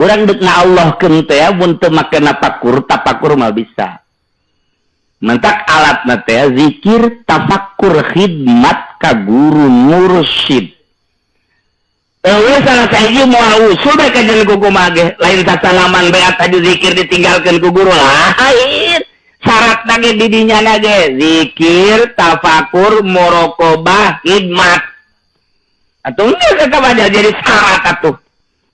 Urang deuk ngaallahkeun teh mun teu make tafakur mah bisa. Mentak alatna teh zikir, tafakur, khidmat ka guru mursyid. Eueuh salah sahiji moal usul bae ka jeung kumaha ge, lain sasalaman bae atuh zikir ditinggalkeun ku guru lain. Syaratna ge di dinya ge zikir, tafakur, muraqabah, khidmat. Atuh geus kabada jadi syarat atuh.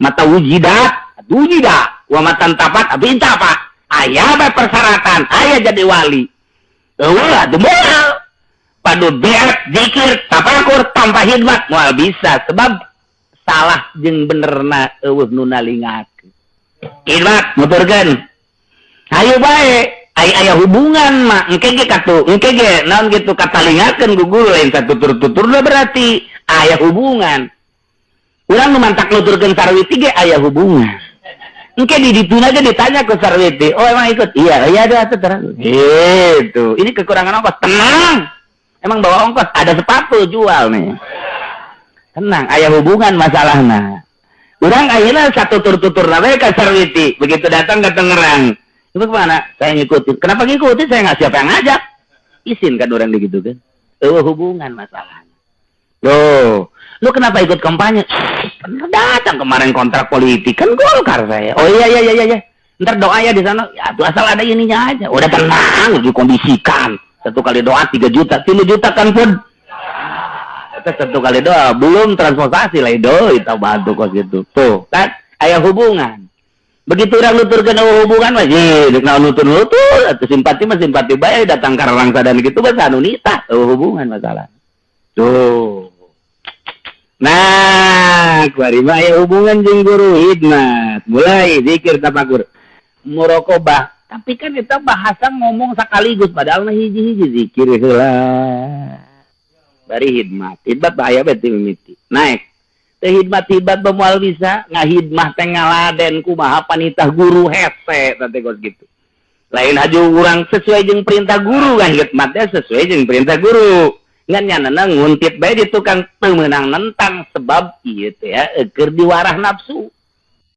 Mata wujidat, wa matan tapat, abin tapat. Aya bae persyaratan, aya jadi wali. Eueuh atuh moal. Padu beat zikir, tafakur tanpa khidmat moal bisa sebab salah jeung benerna eueuh nu nalingakeun. Khidmat nuturkeun. Hayu bae aya hubungan mah engke ge katu, engke ge naon kitu katalingakeun ku guru lain satutur-tuturna berarti aya hubungan. Urang nu mantak nuturkeun sarwiti ge aya hubungan. Engke di dituna ge ditanya ke sarwiti, "Oh emang ikut?" "Iya, ada atuh terang." Gitu. Ini kekurangan ongkos. Tenang. Emang bawa ongkos, ada sepatu jual nih. Tenang, aya hubungan masalahna. Urang ayeuna satu tutur-tuturna we ka sarwiti, begitu datang ke Tangerang. "Itu kemana?" "Saya ngikutin." "Kenapa ngikutin? Saya nggak siapa yang ngajak." Izin kan orang begitu kan. Hubungan masalahnya. Loh, lu kenapa ikut kampanye? "Pernah datang kemarin kontrak politik, kan Golkar saya." "Oh iya. Ntar doa ya di sana." "Ya tuh asal ada ininya aja." "Udah tenang, dikondisikan. 1 kali doa 3 juta, 3 juta kan pun. Itu 1 kali doa, belum transportasi lah itu bantu kos gitu. Tuh, kan aya hubungan. Begitu orang nuturkeun hubungan mah deuk naon nutur-nutur atuh simpati mah simpati bae datang ka rarangsa dan gitu kan anu nita hubungan masalah. Tuh. Nah, kuari mah aya hubungan jeung guru khidmat. Mulai zikir tafakur. Muraqabah. Tapi kan kita bahasa ngomong sekaligus padahal mah hiji-hiji zikir heula. Bari khidmat. Khidmat bahaya bae teh mimiti. Naik. Teh khidmat moal bisa ngahidmah teh ngaladen kumaha panitah guru hese teh kos gitu. Lain haju urang sesuai jeung perintah guru kan khidmat teh sesuai jeung perintah guru. Ngan nyanana nguntit bae di tukang teu meunang nentang sebab ieu teh keur diwarah nafsu.